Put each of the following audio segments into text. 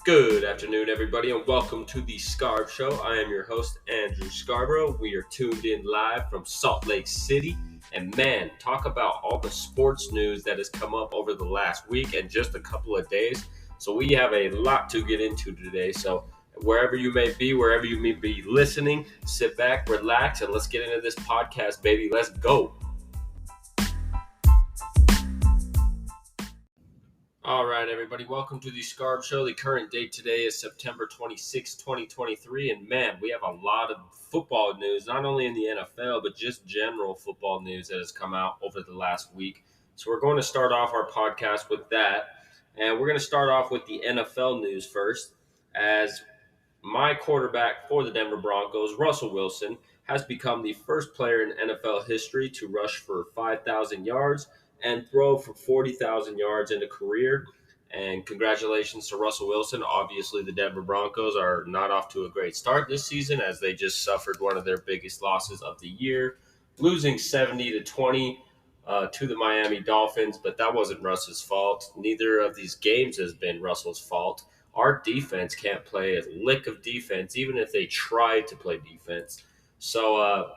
Good afternoon, everybody, and welcome to the Scarb Show. I am your host, Andrew Scarborough. We are tuned in live from Salt Lake City. And man, talk about all the sports news that has come up over the last week and just a couple of days. So we have a lot to get into today. So wherever you may be, wherever you may be listening, sit back, relax, and let's get into this podcast, baby. Let's go. All right, everybody, welcome to the Scarb Show. The current date today is September 26, 2023, and man, we have a lot of football news, not only in the NFL, but just general football news that has come out over the last week. So we're going to start off our podcast with that, and we're going to start off with the NFL news first, as my quarterback for the Denver Broncos, Russell Wilson, has become the first player in NFL history to rush for 5,000 yards and throw for 40,000 yards in a career. And congratulations to Russell Wilson. Obviously, the Denver Broncos are not off to a great start this season, as they just suffered one of their biggest losses of the year, losing 70-20 to the Miami Dolphins. But that wasn't Russell's fault. Neither of these games has been Russell's fault. Our defense can't play a lick of defense, even if they tried to play defense. So,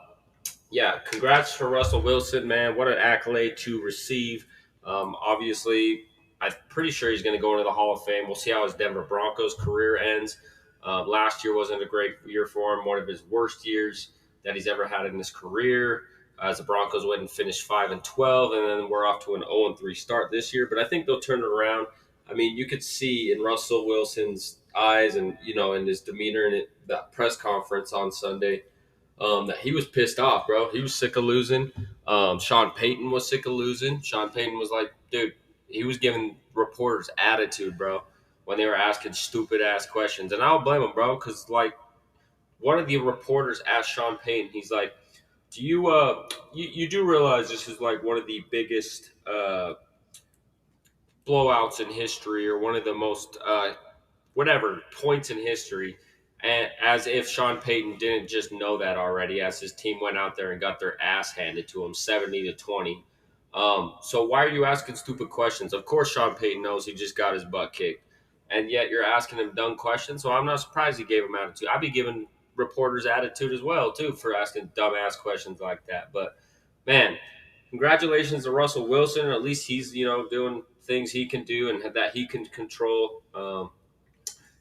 yeah, congrats for Russell Wilson, man. What an accolade to receive. Obviously, I'm pretty sure he's going to go into the Hall of Fame. We'll see how his Denver Broncos career ends. Last year wasn't a great year for him, one of his worst years that he's ever had in his career. As the Broncos went and finished 5-12, and then we're off to an 0-3 start this year. But I think they'll turn it around. I mean, you could see in Russell Wilson's eyes and, in his demeanor in that press conference on Sunday, that he was pissed off, bro. He was sick of losing. Sean Payton was sick of losing. Sean Payton was like, dude, he was giving reporters attitude, bro, when they were asking stupid-ass questions. And I don't blame him, bro, because, one of the reporters asked Sean Payton, he's like, do you do realize this is, one of the biggest blowouts in history, or one of the most points in history, and as if Sean Payton didn't just know that already, as his team went out there and got their ass handed to him 70-20. So why are you asking stupid questions? Of course Sean Payton knows he just got his butt kicked, and yet you're asking him dumb questions. So I'm not surprised he gave him attitude. I'd be giving reporters attitude as well too for asking dumbass questions like that. But man, congratulations to Russell Wilson. At least he's doing things he can do and that he can control.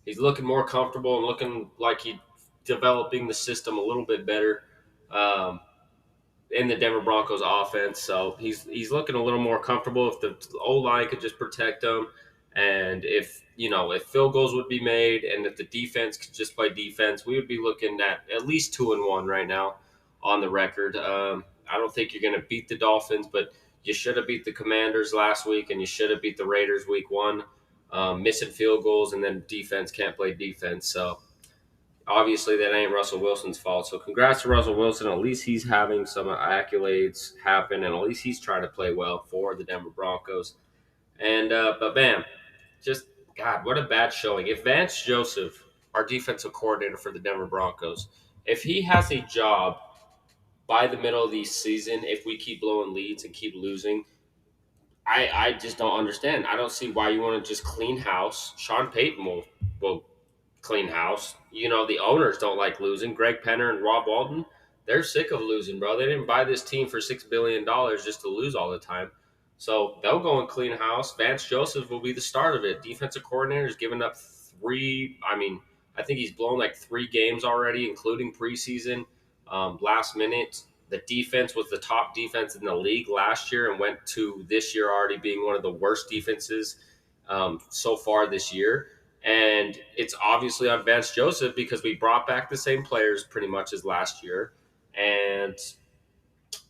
He's looking more comfortable and looking like he's developing the system a little bit better in the Denver Broncos offense. So he's looking a little more comfortable. If the O-line could just protect him, and if field goals would be made, and if the defense could just play defense, we would be looking at least 2-1 right now on the record. I don't think you're going to beat the Dolphins, but you should have beat the Commanders last week, and you should have beat the Raiders week 1. Missing field goals, and then defense can't play defense. So obviously that ain't Russell Wilson's fault. So congrats to Russell Wilson. At least he's having some accolades happen, and at least he's trying to play well for the Denver Broncos. And but man, just God, what a bad showing. If Vance Joseph, our defensive coordinator for the Denver Broncos, if he has a job by the middle of the season, if we keep blowing leads and keep losing, I just don't understand. I don't see why you want to just clean house. Sean Payton will clean house. The owners don't like losing. Greg Penner and Rob Walton, they're sick of losing, bro. They didn't buy this team for $6 billion just to lose all the time. So they'll go and clean house. Vance Joseph will be the start of it. Defensive coordinator has given up 3. I think he's blown 3 games already, including preseason. Last minute. The defense was the top defense in the league last year and went to this year already being one of the worst defenses so far this year. And it's obviously on Vance Joseph because we brought back the same players pretty much as last year. And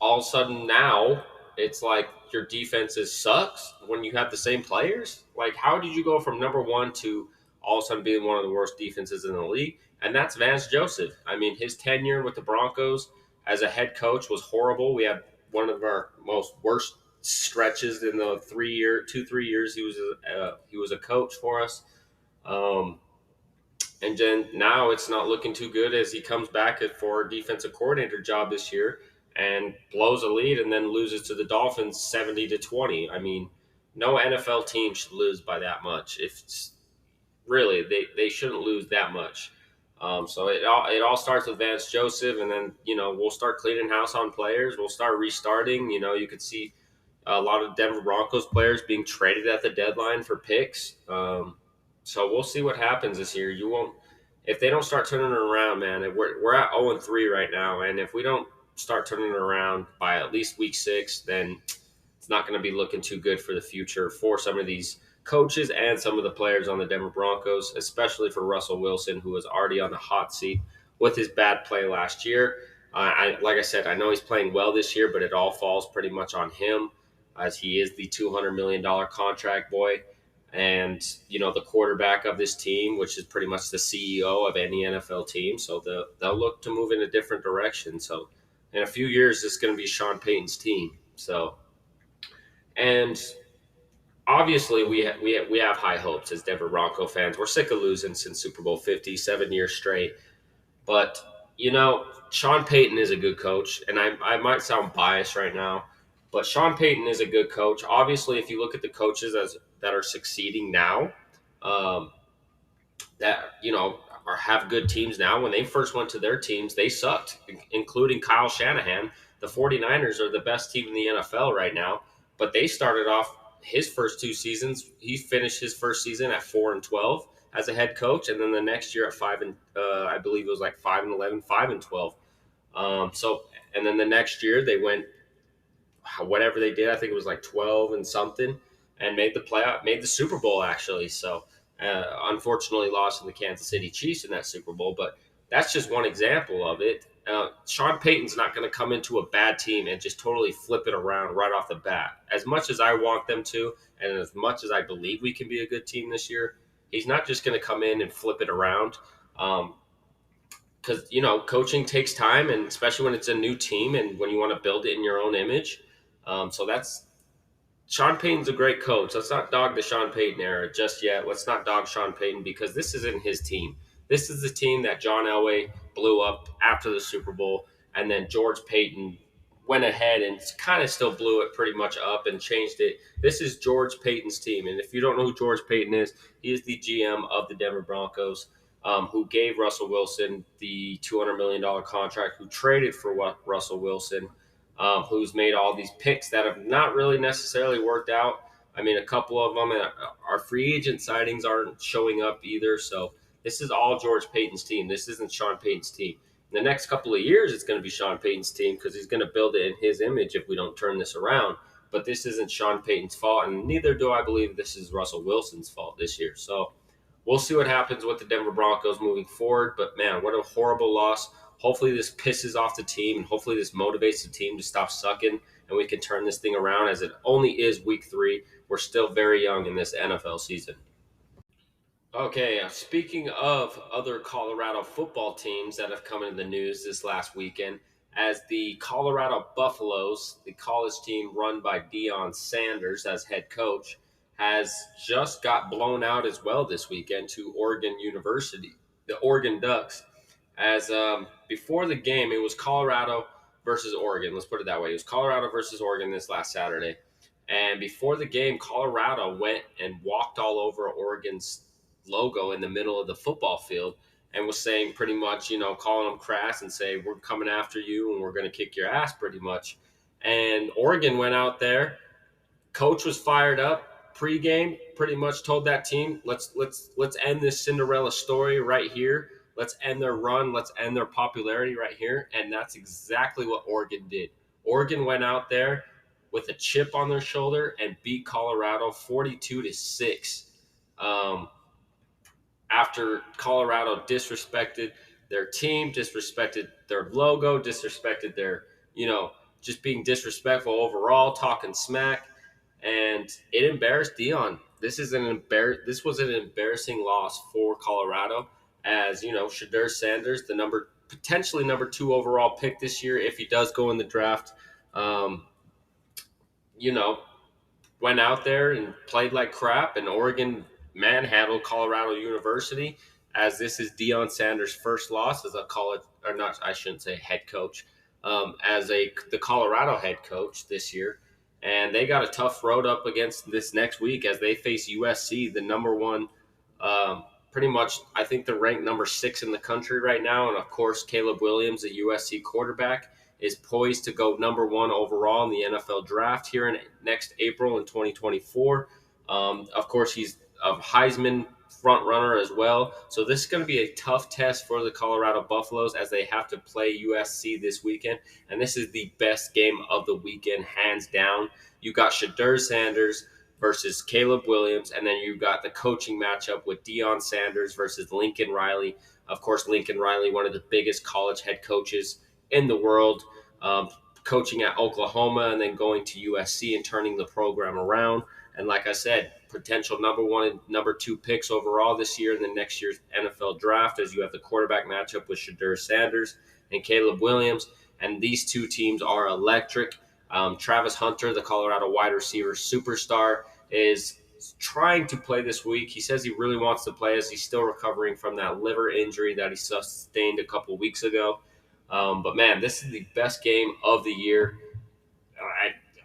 all of a sudden now it's like your defense sucks when you have the same players. How did you go from number 1 to all of a sudden being one of the worst defenses in the league? And that's Vance Joseph. His tenure with the Broncos as a head coach was horrible. We had one of our worst stretches in the 3 years he was a coach for us. And then now it's not looking too good as he comes back for a defensive coordinator job this year and blows a lead and then loses to the Dolphins 70-20. No NFL team should lose by that much. really, they shouldn't lose that much. So it all starts with Vance Joseph, and then we'll start cleaning house on players. We'll start restarting. You could see a lot of Denver Broncos players being traded at the deadline for picks. So we'll see what happens this year. You won't if they don't start turning it around, man. We're at 0-3 right now, and if we don't start turning it around by at least week 6, then it's not going to be looking too good for the future for some of these coaches and some of the players on the Denver Broncos, especially for Russell Wilson, who was already on the hot seat with his bad play last year. Like I said, I know he's playing well this year, but it all falls pretty much on him, as he is the $200 million contract boy, and the quarterback of this team, which is pretty much the CEO of any NFL team. So they'll look to move in a different direction. So in a few years, it's going to be Sean Payton's team. So and obviously we have high hopes as Denver Bronco fans. We're sick of losing since Super Bowl 50, 7 years straight. But Sean Payton is a good coach, and I might sound biased right now, but Sean Payton is a good coach. Obviously, if you look at the coaches that are succeeding now, um, that are have good teams now. When they first went to their teams, they sucked, including Kyle Shanahan. The 49ers are the best team in the NFL right now, but they started off his first 2 seasons. He finished his first season at 4-12 as a head coach, and then the next year at I believe it was like 5-11, 5-12. So and then the next year they went whatever they did. I think it was like 12 and something, and made the Super Bowl actually. So unfortunately, lost to the Kansas City Chiefs in that Super Bowl. But that's just one example of it. Sean Payton's not going to come into a bad team and just totally flip it around right off the bat. As much as I want them to, and as much as I believe we can be a good team this year, he's not just going to come in and flip it around. Because coaching takes time, and especially when it's a new team and when you want to build it in your own image. So that's Sean Payton's a great coach. Let's not dog the Sean Payton era just yet. Let's not dog Sean Payton, because this isn't his team. This is the team that John Elway blew up after the Super Bowl, and then George Payton went ahead and kind of still blew it pretty much up and changed it. This is George Payton's team, and if you don't know who George Payton is, he is the GM of the Denver Broncos, who gave Russell Wilson the $200 million contract, who traded for Russell Wilson, who's made all these picks that have not really necessarily worked out. I mean, a couple of them, our free agent sightings aren't showing up either. So this is all George Payton's team. This isn't Sean Payton's team. In the next couple of years, it's going to be Sean Payton's team, because he's going to build it in his image if we don't turn this around. But this isn't Sean Payton's fault, and neither do I believe this is Russell Wilson's fault this year. So we'll see what happens with the Denver Broncos moving forward. But man, what a horrible loss. Hopefully this pisses off the team, and hopefully this motivates the team to stop sucking, and we can turn this thing around, as it only is week 3. We're still very young in this NFL season. Okay, speaking of other Colorado football teams that have come into the news this last weekend, as the Colorado Buffaloes, the college team run by Deion Sanders as head coach, has just got blown out as well this weekend to Oregon University, the Oregon Ducks. As before the game, it was Colorado versus Oregon. Let's put it that way. It was Colorado versus Oregon this last Saturday. And before the game, Colorado went and walked all over Oregon's logo in the middle of the football field and was saying pretty much, calling them crass and say, we're coming after you and we're going to kick your ass pretty much. And Oregon went out there. Coach was fired up pregame, pretty much told that team, let's end this Cinderella story right here. Let's end their run. Let's end their popularity right here. And that's exactly what Oregon did. Oregon went out there with a chip on their shoulder and beat Colorado 42-6. After Colorado disrespected their team, disrespected their logo, disrespected their, just being disrespectful overall, talking smack, and it embarrassed Deion. This was an embarrassing loss for Colorado, as Shedeur Sanders, the potentially number 2 overall pick this year, if he does go in the draft, you know, went out there and played like crap, and Oregon manhandled Colorado University, as this is Deion Sanders' first loss as a college, or not, I shouldn't say head coach, the Colorado head coach this year. And they got a tough road up against this next week as they face USC, the number 1 pretty much, I think they're ranked number 6 in the country right now. And of course, Caleb Williams, the USC quarterback, is poised to go number 1 overall in the NFL draft here in next April in 2024. Of course, he's a Heisman front runner as well. So this is going to be a tough test for the Colorado Buffaloes as they have to play USC this weekend. And this is the best game of the weekend, hands down. You got Shedeur Sanders versus Caleb Williams, and then you got the coaching matchup with Deion Sanders versus Lincoln Riley. Of course, Lincoln Riley, one of the biggest college head coaches in the world, coaching at Oklahoma and then going to USC and turning the program around. And like I said, potential number 1 and number 2 picks overall this year in the next year's NFL draft, as you have the quarterback matchup with Shedeur Sanders and Caleb Williams. And these two teams are electric. Travis Hunter, the Colorado wide receiver superstar, is trying to play this week. He says he really wants to play as he's still recovering from that liver injury that he sustained a couple weeks ago. But man, this is the best game of the year.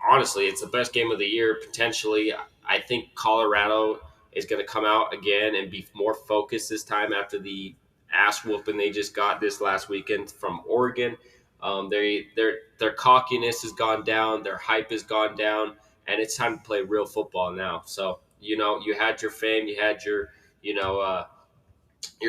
Honestly, it's the best game of the year potentially. I think Colorado is going to come out again and be more focused this time after the ass whooping they just got this last weekend from Oregon. Their cockiness has gone down, their hype has gone down, and it's time to play real football now. So you had your fame, you had your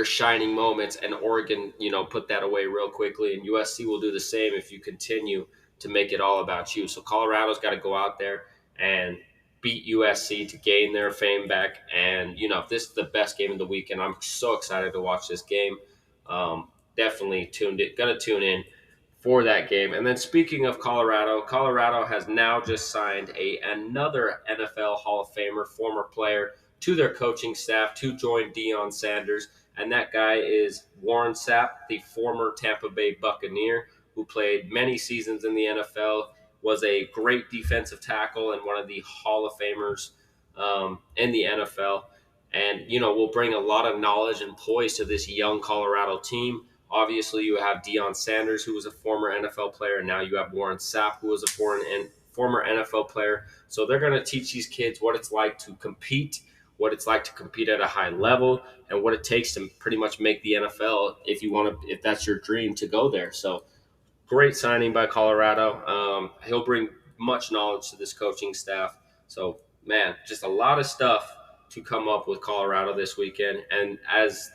shining moments, and Oregon, put that away real quickly, and USC will do the same if you continue to make it all about you. So Colorado's got to go out there and beat USC to gain their fame back. And, this is the best game of the weekend. I'm so excited to watch this game. Definitely going to tune in for that game. And then speaking of Colorado, Colorado has now just signed another NFL Hall of Famer, former player, to their coaching staff to join Deion Sanders. And that guy is Warren Sapp, the former Tampa Bay Buccaneer, who played many seasons in the NFL, was a great defensive tackle and one of the Hall of Famers in the NFL. And, will bring a lot of knowledge and poise to this young Colorado team. Obviously, you have Deion Sanders, who was a former NFL player, and now you have Warren Sapp, who was a former NFL player. So they're going to teach these kids what it's like to compete, what it's like to compete at a high level, and what it takes to pretty much make the NFL if that's your dream to go there. So great signing by Colorado. He'll bring much knowledge to this coaching staff. So, man, just a lot of stuff to come up with Colorado this weekend. And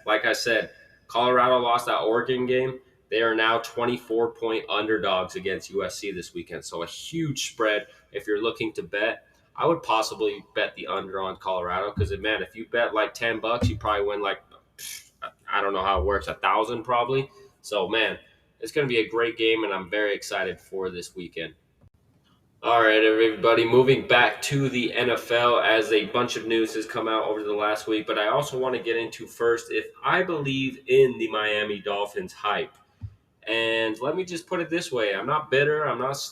like I said, Colorado lost that Oregon game. They are now 24-point underdogs against USC this weekend. So a huge spread. If you're looking to bet, I would possibly bet the under on Colorado because, man, if you bet like $10, you probably win I don't know how it works, 1,000 probably. So, man, it's going to be a great game, and I'm very excited for this weekend. All right, everybody, moving back to the NFL as a bunch of news has come out over the last week, but I also want to get into first if I believe in the Miami Dolphins hype. And let me just put it this way. I'm not bitter. I'm not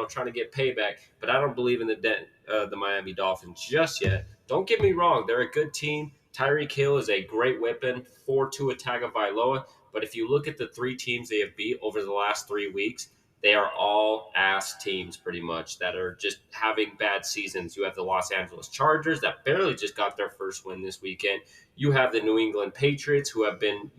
trying to get payback, but I don't believe in the Miami Dolphins just yet. Don't get me wrong. They're a good team. Tyreek Hill is a great weapon for Tua Tagovailoa. But if you look at the 3 teams they have beat over the last 3 weeks, they are all ass teams pretty much that are just having bad seasons. You have the Los Angeles Chargers that barely just got their first win this weekend. You have the New England Patriots who have been,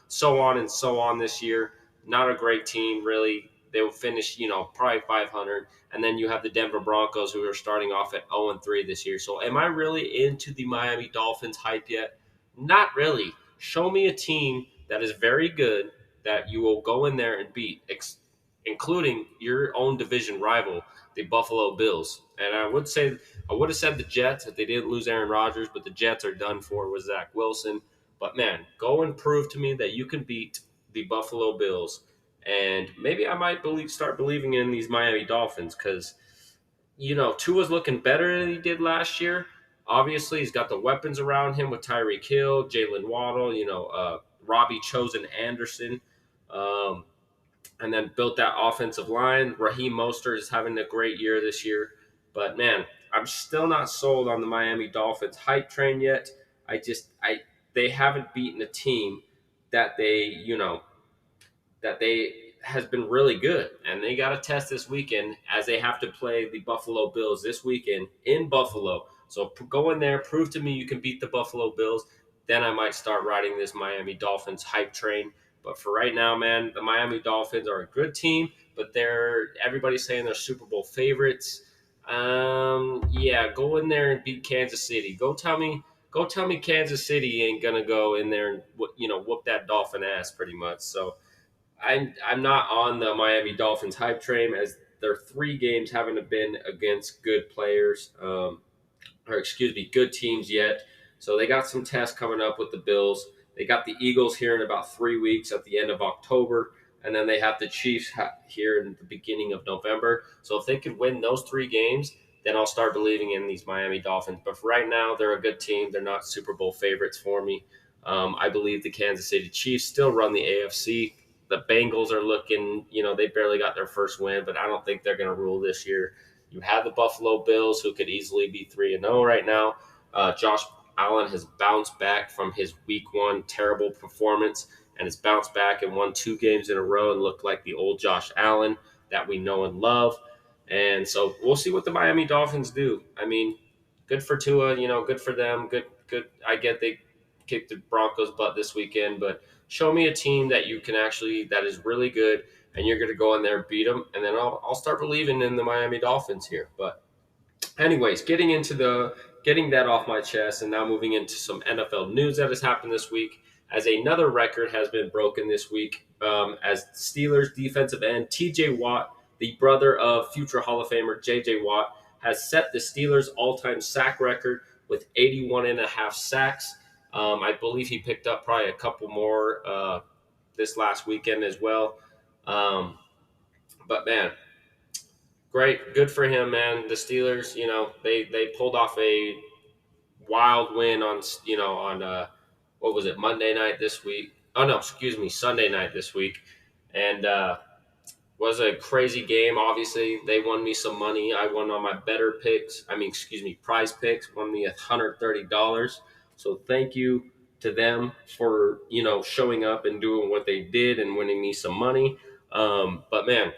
so on and so on this year. Not a great team, really. They will finish, probably 500. And then you have the Denver Broncos who are starting off at 0-3 this year. So am I really into the Miami Dolphins hype yet? Not really. Show me a team that is very good that you will go in there and beat, including your own division rival, the Buffalo Bills. And I would have said the Jets if they didn't lose Aaron Rodgers, but the Jets are done for with Zach Wilson. But, man, go and prove to me that you can beat the Buffalo Bills. And maybe I might start believing in these Miami Dolphins because, Tua's looking better than he did last year. Obviously, he's got the weapons around him with Tyreek Hill, Jalen Waddle, Robbie Chosen Anderson. And then built that offensive line. Raheem Mostert is having a great year this year. But, man, I'm still not sold on the Miami Dolphins hype train yet. They haven't beaten a team that has been really good. And they got a test this weekend as they have to play the Buffalo Bills this weekend in Buffalo. So go in there, prove to me you can beat the Buffalo Bills. then I might start riding this Miami Dolphins hype train. But for right now, man, the Miami Dolphins are a good team, but everybody's saying they're Super Bowl favorites. Yeah, go in there and beat Kansas City. Go tell me Kansas City ain't gonna go in there and whoop that Dolphin ass pretty much. So I'm not on the Miami Dolphins hype train as their 3 games haven't been against good players. Or excuse me, good teams yet. So they got some tests coming up with the Bills. They got the Eagles here in about 3 weeks at the end of October, and then they have the Chiefs here in the beginning of November. So if they could win those 3 games, then I'll start believing in these Miami Dolphins. But for right now, they're a good team. They're not Super Bowl favorites for me. I believe the Kansas City Chiefs still run the AFC. The Bengals are looking, they barely got their first win, but I don't think they're going to rule this year. You have the Buffalo Bills, who could easily be 3-0 right now. Josh Allen has bounced back from his Week 1 terrible performance and has bounced back and won 2 games in a row and looked like the old Josh Allen that we know and love. And so we'll see what the Miami Dolphins do. I mean, good for Tua, good for them. Good. I get they kicked the Broncos' butt this weekend, but show me a team that is really good, and you're going to go in there and beat them, and then I'll start believing in the Miami Dolphins here. But anyways, getting that off my chest, and now moving into some NFL news that has happened this week. As another record has been broken this week, as Steelers defensive end T.J. Watt, the brother of future Hall of Famer J.J. Watt, has set the Steelers' all-time sack record with 81 and a half sacks. I believe he picked up probably a couple more this last weekend as well. But man, great, good for him, man. The Steelers, they pulled off a wild win on what was it, Monday night this week? Oh no, excuse me, Sunday night this week, and was a crazy game. Obviously, they won me some money. I won on my better picks. Excuse me, prize picks. Won me $130. So thank you to them for showing up and doing what they did and winning me some money. But man,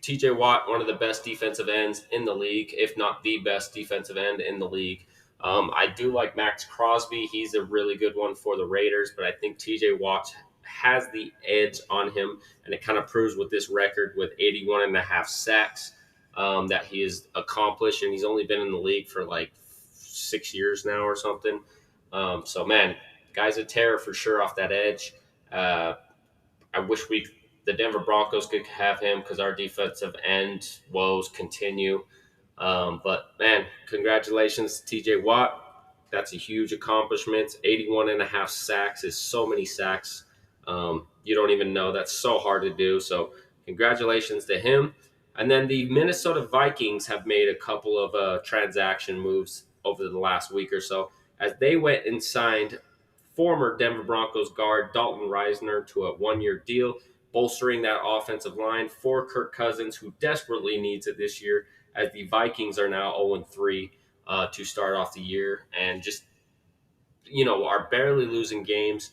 TJ Watt, one of the best defensive ends in the league, if not the best defensive end in the league. I do like Max Crosby. He's a really good one for the Raiders, but I think TJ Watt has the edge on him, and it kind of proves with this record with 81 and a half sacks that he has accomplished, and he's only been in the league for like 6 years now or something. So, man, guy's a terror for sure off that edge. I wish the Denver Broncos could have him because our defensive end woes continue. But man, congratulations to TJ Watt. That's a huge accomplishment. 81 and a half sacks is so many sacks. You don't even know. That's so hard to do. So congratulations to him. And then the Minnesota Vikings have made a couple of transaction moves over the last week or so as they went and signed former Denver Broncos guard Dalton Reisner to a 1-year deal, bolstering that offensive line for Kirk Cousins, who desperately needs it this year, as the Vikings are now 0-3 to start off the year and just, are barely losing games.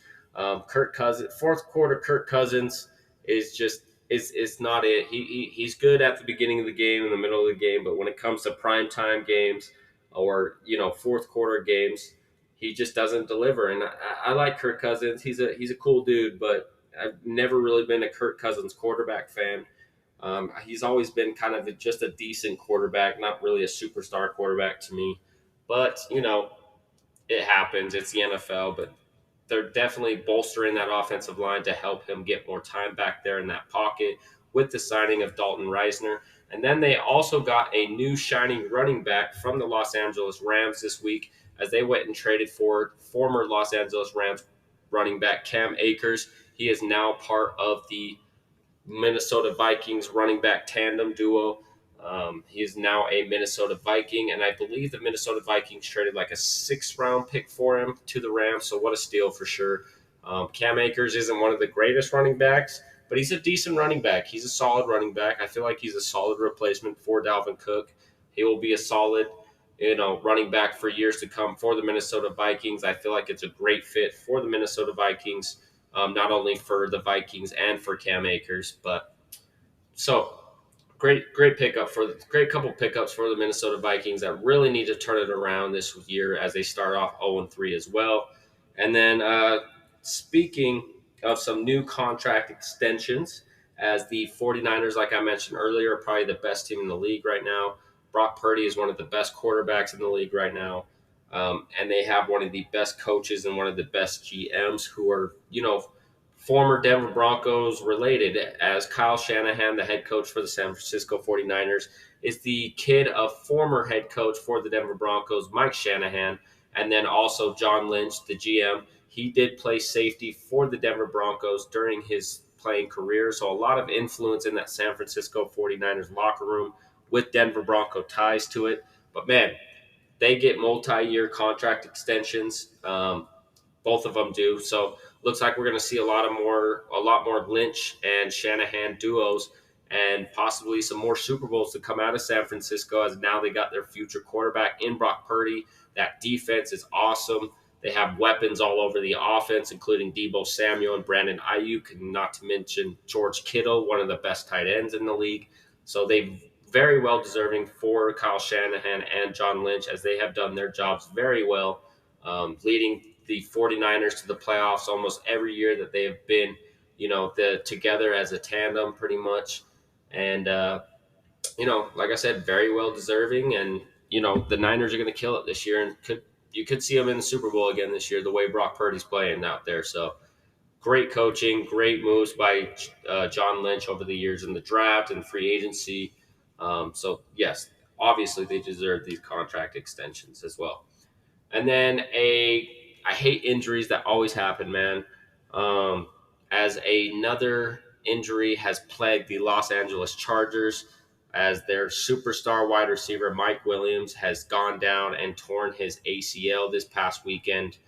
Kirk Cousins, fourth quarter Kirk Cousins is just it's not it. He's good at the beginning of the game, in the middle of the game, but when it comes to primetime games or fourth quarter games, he just doesn't deliver. And I like Kirk Cousins. He's a cool dude, but I've never really been a Kirk Cousins quarterback fan. He's always been kind of just a decent quarterback, not really a superstar quarterback to me. But it happens. It's the NFL, but they're definitely bolstering that offensive line to help him get more time back there in that pocket with the signing of Dalton Reisner. And then they also got a new shining running back from the Los Angeles Rams this week as they went and traded for former Los Angeles Rams running back Cam Akers. He is now part of the Minnesota Vikings running back tandem duo. He is now a Minnesota Viking, and I believe the Minnesota Vikings traded like a 6th-round pick for him to the Rams, so what a steal for sure. Cam Akers isn't one of the greatest running backs, but he's a decent running back. He's a solid running back. I feel like he's a solid replacement for Dalvin Cook. He will be a solid running back for years to come for the Minnesota Vikings. I feel like it's a great fit for the Minnesota Vikings, not only for the Vikings and for Cam Akers, but so great pickup great couple pickups for the Minnesota Vikings that really need to turn it around this year as they start off 0-3 as well. And then speaking of some new contract extensions, as the 49ers, like I mentioned earlier, are probably the best team in the league right now. Brock Purdy is one of the best quarterbacks in the league right now. And they have one of the best coaches and one of the best GMs who are, former Denver Broncos related, as Kyle Shanahan, the head coach for the San Francisco 49ers, is the kid of former head coach for the Denver Broncos, Mike Shanahan, and then also John Lynch, the GM. He did play safety for the Denver Broncos during his playing career, so a lot of influence in that San Francisco 49ers locker room with Denver Bronco ties to it. But man, they get multi-year contract extensions. Both of them do. So looks like we're going to see a lot more Lynch and Shanahan duos, and possibly some more Super Bowls to come out of San Francisco, as now they got their future quarterback in Brock Purdy. That defense is awesome. They have weapons all over the offense, including Debo Samuel and Brandon Ayuk, and not to mention George Kittle, one of the best tight ends in the league. So they very well deserving for Kyle Shanahan and John Lynch, as they have done their jobs very well, leading the 49ers to the playoffs almost every year that they have been, together as a tandem pretty much. And, like I said, very well deserving. And, the Niners are going to kill it this year, and you could see them in the Super Bowl again this year, the way Brock Purdy's playing out there. So great coaching, great moves by John Lynch over the years in the draft and free agency. So, yes, obviously they deserve these contract extensions as well. And then I hate injuries that always happen, man. Um, as another injury has plagued the Los Angeles Chargers, as their superstar wide receiver Mike Williams has gone down and torn his ACL this past weekend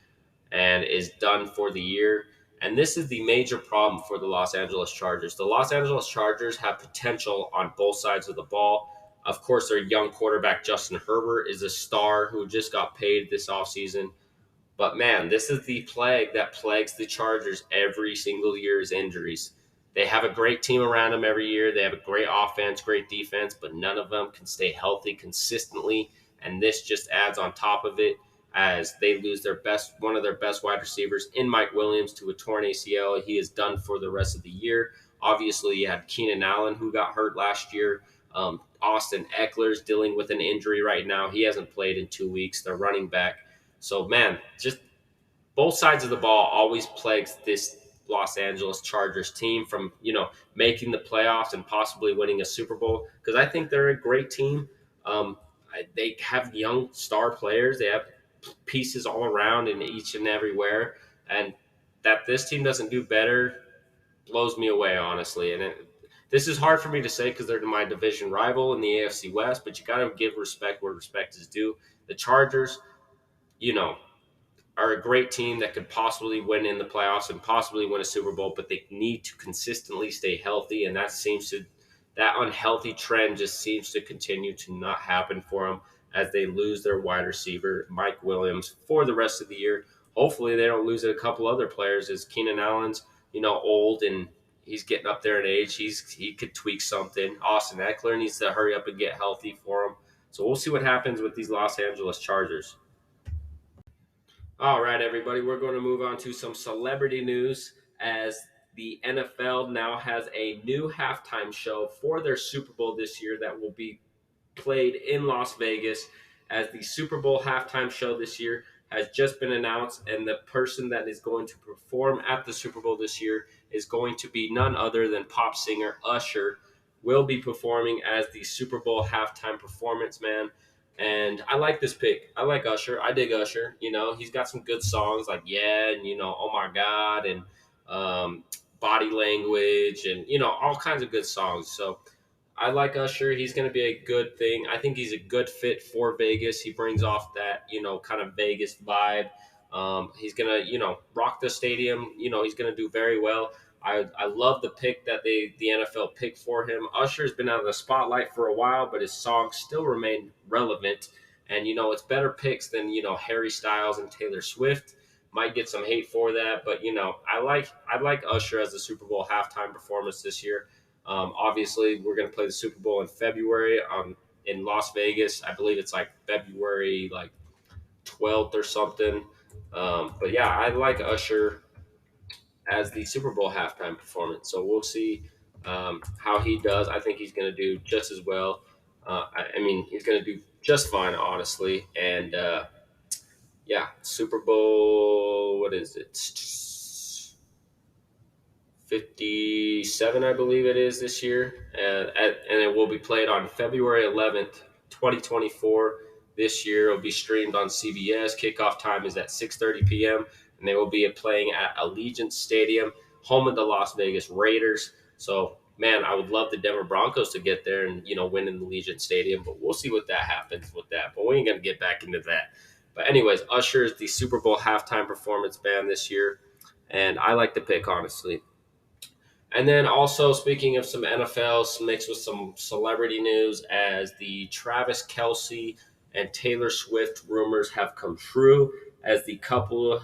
and is done for the year. And this is the major problem for the Los Angeles Chargers. The Los Angeles Chargers have potential on both sides of the ball. Of course, their young quarterback, Justin Herbert, is a star who just got paid this offseason. But man, this is the plague that plagues the Chargers every single year is injuries. They have a great team around them every year. They have a great offense, great defense, but none of them can stay healthy consistently. And this just adds on top of it, as they lose one of their best wide receivers in Mike Williams to a torn ACL. He is done for the rest of the year. Obviously, you had Keenan Allen, who got hurt last year. Austin Eckler's dealing with an injury right now. He hasn't played in 2 weeks. They're running back. So, man, just both sides of the ball always plagues this Los Angeles Chargers team from, making the playoffs and possibly winning a Super Bowl, because I think they're a great team. They have young star players. They have pieces all around in each and everywhere. And that this team doesn't do better blows me away, honestly. And this is hard for me to say because they're my division rival in the AFC West, but you got to give respect where respect is due. The Chargers, you know, are a great team that could possibly win in the playoffs and possibly win a Super Bowl, but they need to consistently stay healthy, and that unhealthy trend just seems to continue to not happen for them, as they lose their wide receiver Mike Williams for the rest of the year. Hopefully, they don't lose a couple other players, as Keenan Allen's old and he's getting up there in age. He could tweak something. Austin Eckler needs to hurry up and get healthy for him. So we'll see what happens with these Los Angeles Chargers. All right, everybody, we're going to move on to some celebrity news, as the NFL now has a new halftime show for their Super Bowl this year that will be played in Las Vegas. As the Super Bowl halftime show this year has just been announced, and the person that is going to perform at the Super Bowl this year is going to be none other than pop singer Usher. Will be performing as the Super Bowl halftime performance, man. And I like this pick. I like Usher. I dig Usher. He's got some good songs like "Yeah" and "Oh My God" and "Body Language" and all kinds of good songs. So I like Usher. He's going to be a good thing. I think he's a good fit for Vegas. He brings off that, kind of Vegas vibe. He's going to, rock the stadium. He's going to do very well. I love the pick that the NFL picked for him. Usher's been out of the spotlight for a while, but his songs still remain relevant. And, it's better picks than, Harry Styles and Taylor Swift. Might get some hate for that, but, I like Usher as the Super Bowl halftime performance this year. Obviously, we're going to play the Super Bowl in February in Las Vegas. I believe it's like February 12th or something. But yeah, I like Usher as the Super Bowl halftime performance. So we'll see how he does. I think he's going to do just as well. I mean, he's going to do just fine, honestly. And yeah, Super Bowl, what is it? 57, I believe it is this year. And it will be played on February 11th, 2024. This year, it will be streamed on CBS. Kickoff time is at 6:30 p.m. And they will be playing at Allegiant Stadium, home of the Las Vegas Raiders. So, man, I would love the Denver Broncos to get there and, win in the Allegiant Stadium. But we'll see what that happens with that. But we ain't going to get back into that. But anyways, Usher is the Super Bowl halftime performance band this year. And I like the pick, honestly. And then also speaking of some NFL mixed with some celebrity news, as the Travis Kelsey and Taylor Swift rumors have come true, as the couple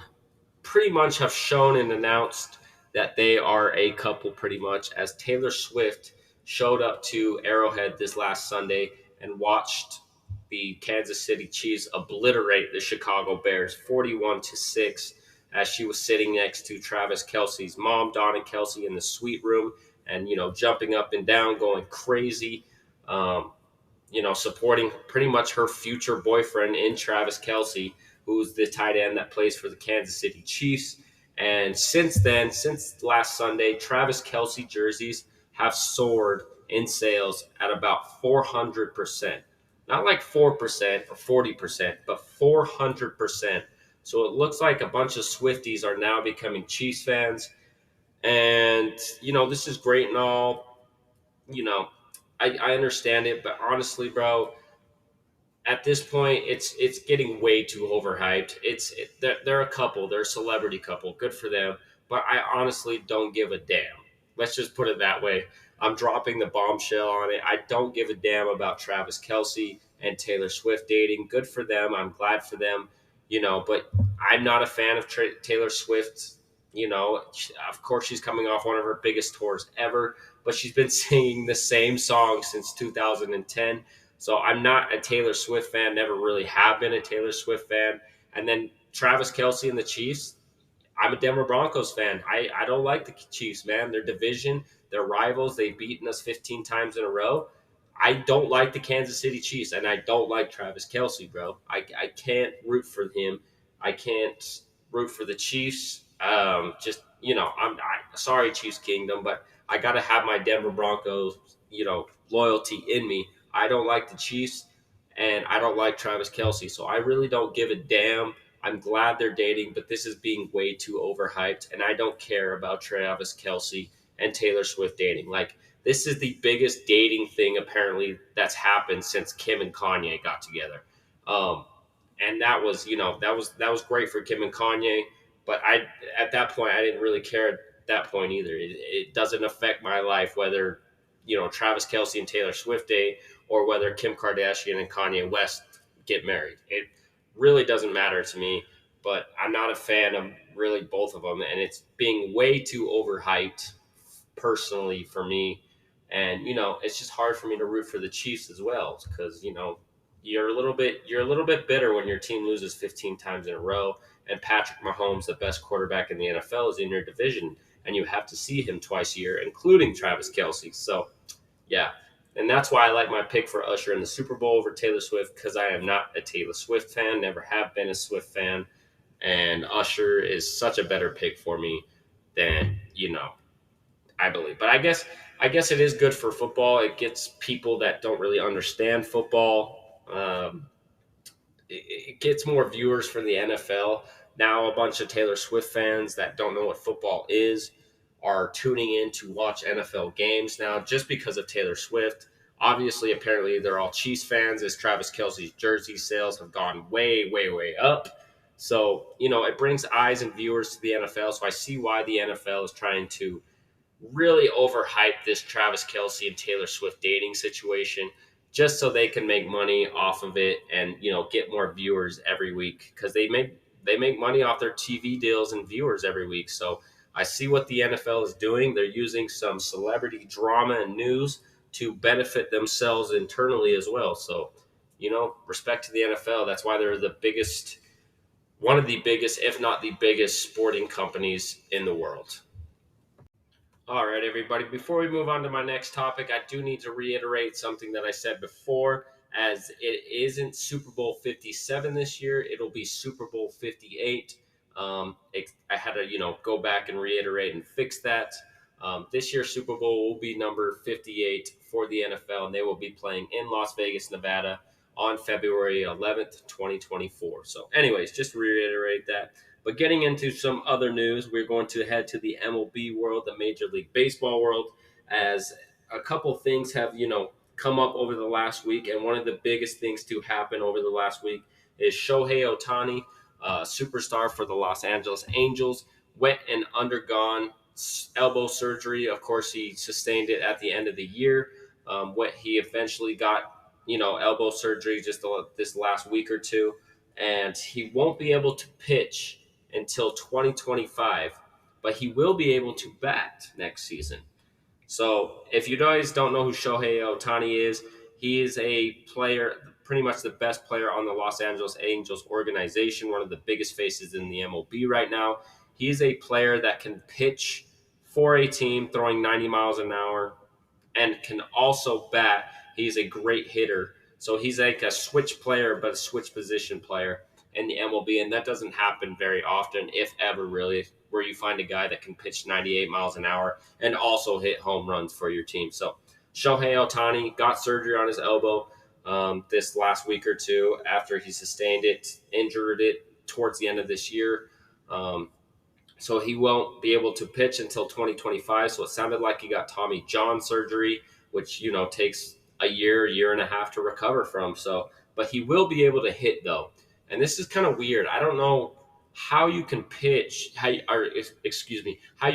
pretty much have shown and announced that they are a couple pretty much, as Taylor Swift showed up to Arrowhead this last Sunday and watched the Kansas City Chiefs obliterate the Chicago Bears 41-6, as she was sitting next to Travis Kelsey's mom, Donna Kelsey, in the suite room, and jumping up and down, going crazy. Um, Supporting pretty much her future boyfriend in Travis Kelsey, who's the tight end that plays for the Kansas City Chiefs. And since then, since last Sunday, Travis Kelsey jerseys have soared in sales at about 400%. Not like 4% or 40%, but 400%. So it looks like a bunch of Swifties are now becoming Chiefs fans. And, this is great and all. You know, I understand it, but honestly, bro, at this point, it's getting way too overhyped. They're a couple, they're a celebrity couple, good for them. But I honestly don't give a damn. Let's just put it that way. I'm dropping the bombshell on it. I don't give a damn about Travis Kelsey and Taylor Swift dating. Good for them. I'm glad for them. But I'm not a fan of Taylor Swift. Of course, she's coming off one of her biggest tours ever, but she's been singing the same song since 2010. So I'm not a Taylor Swift fan, never really have been a Taylor Swift fan. And then Travis Kelsey and the Chiefs, I'm a Denver Broncos fan. I don't like the Chiefs, man. Their division, their rivals, they've beaten us 15 times in a row. I don't like the Kansas City Chiefs, and I don't like Travis Kelsey, bro. I can't root for him. I can't root for the Chiefs. Sorry, Chiefs Kingdom, but I got to have my Denver Broncos, loyalty in me. I don't like the Chiefs, and I don't like Travis Kelsey, so I really don't give a damn. I'm glad they're dating, but this is being way too overhyped, and I don't care about Travis Kelsey and Taylor Swift dating. Like, this is the biggest dating thing apparently that's happened since Kim and Kanye got together. Um, and that was great for Kim and Kanye, but I at that point I didn't really care at that point either. It doesn't affect my life whether Travis Kelsey and Taylor Swift date or whether Kim Kardashian and Kanye West get married. It really doesn't matter to me. But I'm not a fan of really both of them, and it's being way too overhyped personally for me. And it's just hard for me to root for the Chiefs as well, because you're a little bit bitter when your team loses 15 times in a row, and Patrick Mahomes, the best quarterback in the NFL, is in your division, and you have to see him twice a year, including Travis Kelsey. So yeah, and that's why I like my pick for Usher in the Super Bowl over Taylor Swift, because I am not a Taylor Swift fan, never have been a Swift fan, and Usher is such a better pick for me than I believe. But I guess it is good for football. It gets people that don't really understand football. It gets more viewers for the NFL. Now, a bunch of Taylor Swift fans that don't know what football is are tuning in to watch NFL games now just because of Taylor Swift. Obviously, apparently, they're all Chiefs fans, as Travis Kelsey's jersey sales have gone way, way, way up. So, it brings eyes and viewers to the NFL. So I see why the NFL is trying to really overhype this Travis Kelsey and Taylor Swift dating situation, just so they can make money off of it and get more viewers every week, because they make money off their TV deals and viewers every week. So I see what the NFL is doing. They're using some celebrity drama and news to benefit themselves internally as well. So respect to the NFL. That's why they're the biggest one of the biggest, if not the biggest, sporting companies in the world. All right, everybody. Before we move on to my next topic, I do need to reiterate something that I said before. As it isn't Super Bowl 57 this year, it'll be Super Bowl 58. I had to, go back and reiterate and fix that. This year's Super Bowl will be number 58 for the NFL, and they will be playing in Las Vegas, Nevada on February 11th, 2024. So, anyways, just to reiterate that. But getting into some other news, we're going to head to the MLB world, the Major League Baseball world, as a couple things have, come up over the last week. And one of the biggest things to happen over the last week is Shohei Ohtani, superstar for the Los Angeles Angels, went and undergone elbow surgery. Of course, he sustained it at the end of the year. What he eventually got, elbow surgery just this last week or two, and he won't be able to pitch until 2025, but he will be able to bat next season. So if you guys don't know who Shohei Ohtani is, he is a player, pretty much the best player on the Los Angeles Angels organization, one of the biggest faces in the MLB right now. He is a player that can pitch for a team throwing 90 miles an hour and can also bat. He's a great hitter. So he's like a switch player, but a switch position player in the MLB, and that doesn't happen very often, if ever, really, where you find a guy that can pitch 98 miles an hour and also hit home runs for your team. So Shohei Ohtani got surgery on his elbow this last week or two after he sustained it, injured it towards the end of this year. So he won't be able to pitch until 2025. So it sounded like he got Tommy John surgery, which, takes a year and a half to recover from. So, but he will be able to hit though. And this is kind of weird. I don't know how you can pitch, how you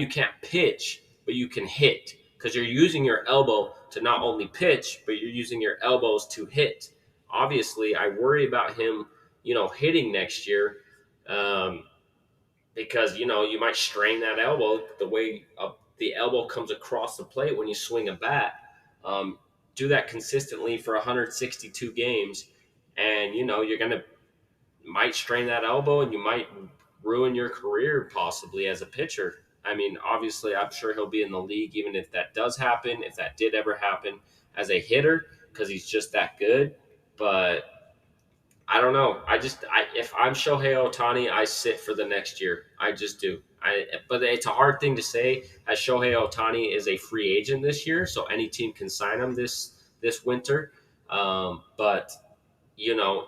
can't pitch, but you can hit, because you're using your elbow to not only pitch, but you're using your elbows to hit. Obviously, I worry about him, hitting next year. Because you might strain that elbow the way the elbow comes across the plate when you swing a bat. Do that consistently for 162 games, and you're gonna might strain that elbow, and you might ruin your career possibly as a pitcher. I mean, obviously, I'm sure he'll be in the league even if that does happen, if that did ever happen as a hitter, because he's just that good. But I don't know. If I'm Shohei Ohtani, I sit for the next year. I just do. But it's a hard thing to say, as Shohei Ohtani is a free agent this year, so any team can sign him this winter. But you know,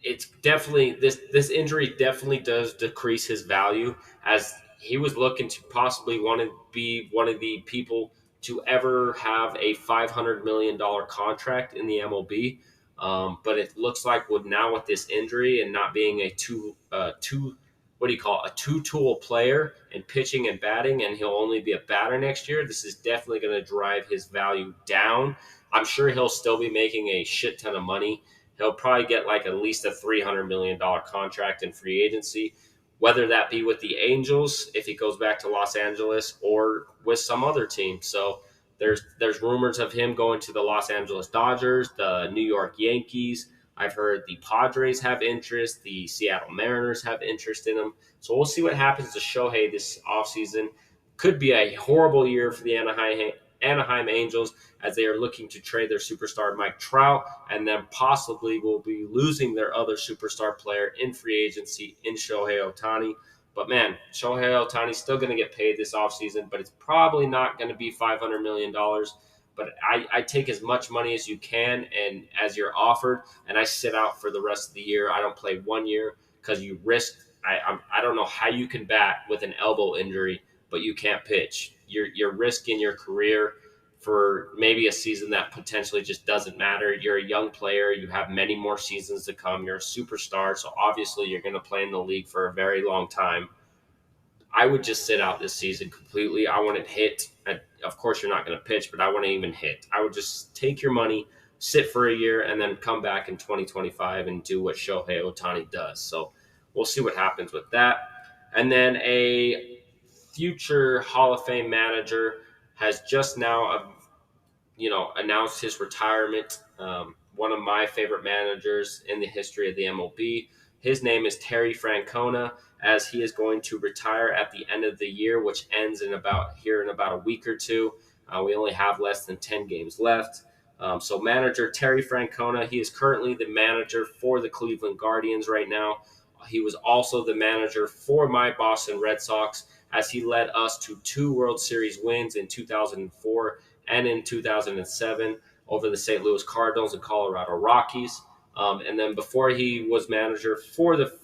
it's definitely this injury definitely does decrease his value, as he was looking to possibly want to be one of the people to ever have a $500 million contract in the MLB. But it looks like with this injury and not being a two what do you call it, a two-tool player in pitching and batting, and he'll only be a batter next year, this is definitely going to drive his value down. I'm sure he'll still be making a shit ton of money. He'll probably get like at least a $300 million contract in free agency, whether that be with the Angels if he goes back to Los Angeles or with some other team. So there's rumors of him going to the Los Angeles Dodgers, the New York Yankees. I've heard the Padres have interest, the Seattle Mariners have interest in him. So we'll see what happens to Shohei this offseason. Could be a horrible year for the Anaheim Angels, as they are looking to trade their superstar Mike Trout, and then possibly will be losing their other superstar player in free agency in Shohei Ohtani. But man, Shohei Ohtani's still going to get paid this offseason, but it's probably not going to be $500 million. But I take as much money as you can and as you're offered, and I sit out for the rest of the year. I don't play 1 year because you risk. I don't know how you can bat with an elbow injury, but you can't pitch. You're risking your career for maybe a season that potentially just doesn't matter. You're a young player. You have many more seasons to come. You're a superstar, so obviously you're going to play in the league for a very long time. I would just sit out this season completely. I wouldn't hit. Of course, you're not going to pitch, but I wouldn't even hit. I would just take your money, sit for a year, and then come back in 2025 and do what Shohei Ohtani does. So we'll see what happens with that. And then a future Hall of Fame manager has just now, announced his retirement. One of my favorite managers in the history of the MLB. His name is Terry Francona, as he is going to retire at the end of the year, which ends in about a week or two. We only have less than 10 games left. So manager Terry Francona, he is currently the manager for the Cleveland Guardians right now. He was also the manager for my Boston Red Sox, as he led us to two World Series wins in 2004 and in 2007 over the St. Louis Cardinals and Colorado Rockies. And then before he was manager for the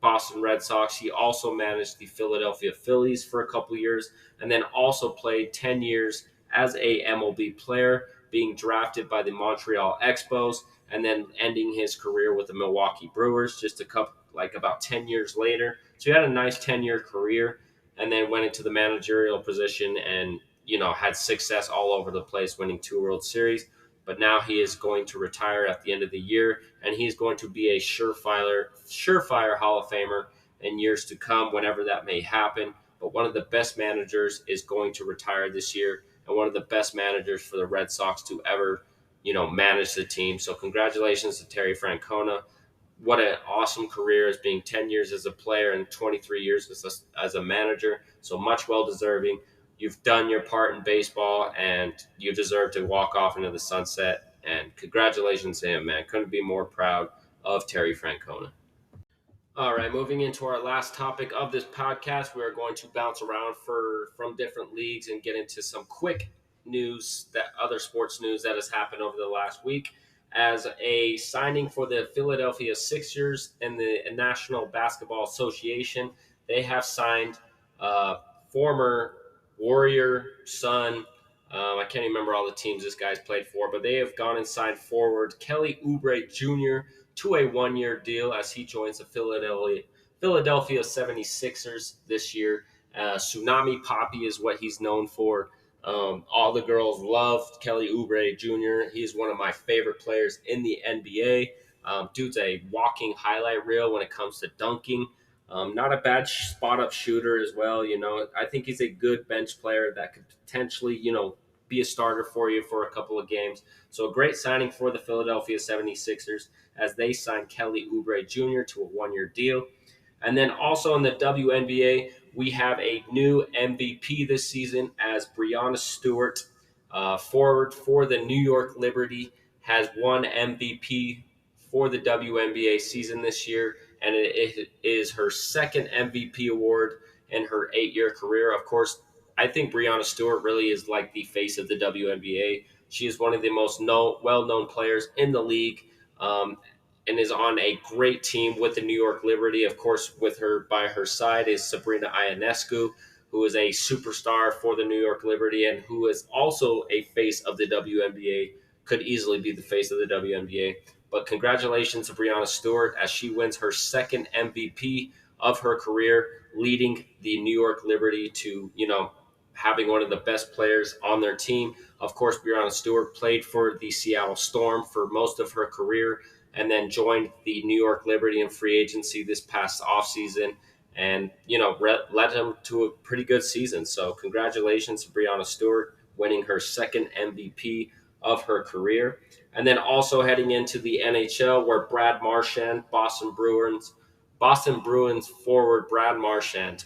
Boston Red Sox, he also managed the Philadelphia Phillies for a couple years, and then also played 10 years as a MLB player, being drafted by the Montreal Expos, and then ending his career with the Milwaukee Brewers just about 10 years later. So he had a nice 10-year career, and then went into the managerial position and had success all over the place, winning two World Series. But now he is going to retire at the end of the year, and he's going to be a surefire Hall of Famer in years to come, whenever that may happen. But one of the best managers is going to retire this year, and one of the best managers for the Red Sox to ever, manage the team. So congratulations to Terry Francona. What an awesome career, as being 10 years as a player and 23 years as a manager. So much well deserving. You've done your part in baseball, and you deserve to walk off into the sunset. And congratulations to him, man. Couldn't be more proud of Terry Francona. All right, moving into our last topic of this podcast, we are going to bounce around from different leagues and get into some quick news, that other sports news that has happened over the last week. As a signing for the Philadelphia Sixers and the National Basketball Association, they have signed former Warrior, Sun. I can't remember all the teams this guy's played for, but they have gone and signed forward Kelly Oubre Jr. to a one-year deal as he joins the Philadelphia 76ers this year. Tsunami Poppy is what he's known for. All the girls love Kelly Oubre Jr. He's one of my favorite players in the NBA. Dude's a walking highlight reel when it comes to dunking. Not a bad spot-up shooter as well. I think he's a good bench player that could potentially, be a starter for you for a couple of games. So a great signing for the Philadelphia 76ers as they signed Kelly Oubre Jr. to a one-year deal. And then also in the WNBA, we have a new MVP this season, as Breanna Stewart, forward for the New York Liberty, has won MVP for the WNBA season this year, and it is her second MVP award in her 8-year career. Of course, I think Breanna Stewart really is like the face of the WNBA. She is one of the most well-known players in the league, and is on a great team with the New York Liberty. Of course, with her by her side is Sabrina Ionescu, who is a superstar for the New York Liberty and who is also a face of the WNBA, could easily be the face of the WNBA. But congratulations to Breanna Stewart as she wins her second MVP of her career, leading the New York Liberty to, having one of the best players on their team. Of course, Breanna Stewart played for the Seattle Storm for most of her career, and then joined the New York Liberty in free agency this past offseason, and, led him to a pretty good season. So congratulations to Breanna Stewart, winning her second MVP of her career. And then also heading into the NHL, where Brad Marchand, Boston Bruins forward Brad Marchand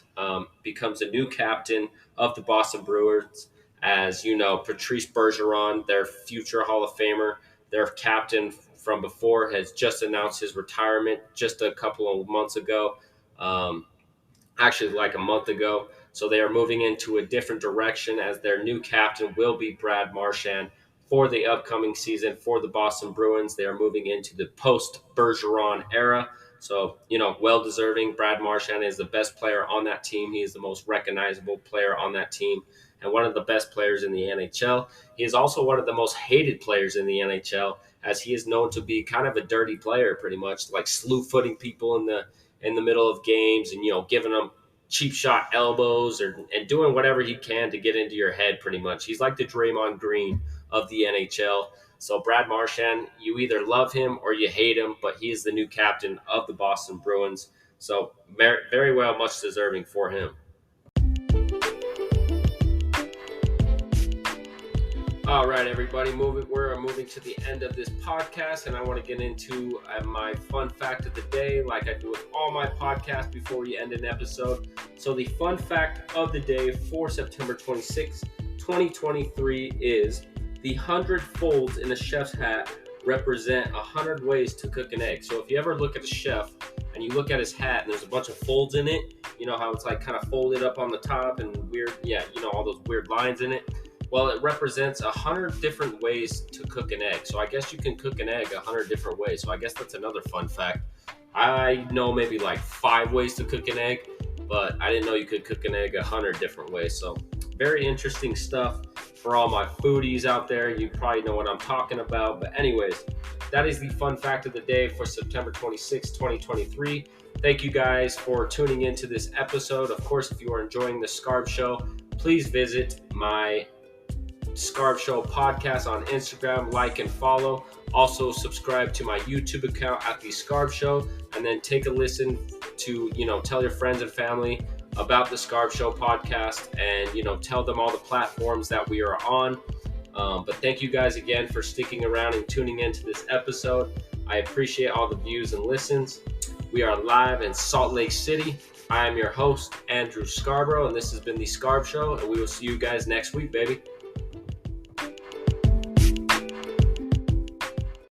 becomes a new captain of the Boston Bruins. As you know, Patrice Bergeron, their future Hall of Famer, their captain from before, has just announced his retirement just a couple of months ago, actually like a month ago. So they are moving into a different direction, as their new captain will be Brad Marchand for the upcoming season for the Boston Bruins. They are moving into the post-Bergeron era. So, well-deserving. Brad Marchand is the best player on that team. He is the most recognizable player on that team and one of the best players in the NHL. He is also one of the most hated players in the NHL, as he is known to be kind of a dirty player, pretty much, like slew-footing people in the middle of games and, giving them cheap shot elbows and doing whatever he can to get into your head, pretty much. He's like the Draymond Green of the NHL. So Brad Marchand, you either love him or you hate him, but he is the new captain of the Boston Bruins. So very well, much deserving for him. All right, everybody, we're moving to the end of this podcast, and I want to get into my fun fact of the day, like I do with all my podcasts before we end an episode. So the fun fact of the day for September 26th, 2023 is the 100 folds in a chef's hat represent 100 ways to cook an egg. So if you ever look at a chef and you look at his hat and there's a bunch of folds in it, you know how it's like kind of folded up on the top and weird, all those weird lines in it. Well, it represents 100 different ways to cook an egg. So I guess you can cook an egg 100 different ways. So I guess that's another fun fact. I know maybe like 5 ways to cook an egg, but I didn't know you could cook an egg 100 different ways. So very interesting stuff for all my foodies out there. You probably know what I'm talking about. But anyways, that is the fun fact of the day for September 26, 2023. Thank you guys for tuning into this episode. Of course, if you are enjoying the Scarb Show, please visit my Scarb Show podcast on Instagram, like and follow. Also subscribe to my YouTube account at the Scarb Show, and then take a listen to, tell your friends and family about the Scarb Show podcast, and, tell them all the platforms that we are on. But thank you guys again for sticking around and tuning into this episode. I appreciate all the views and listens. We are live in Salt Lake City. I am your host, Andrew Scarborough, and this has been the Scarb Show, and we will see you guys next week, baby.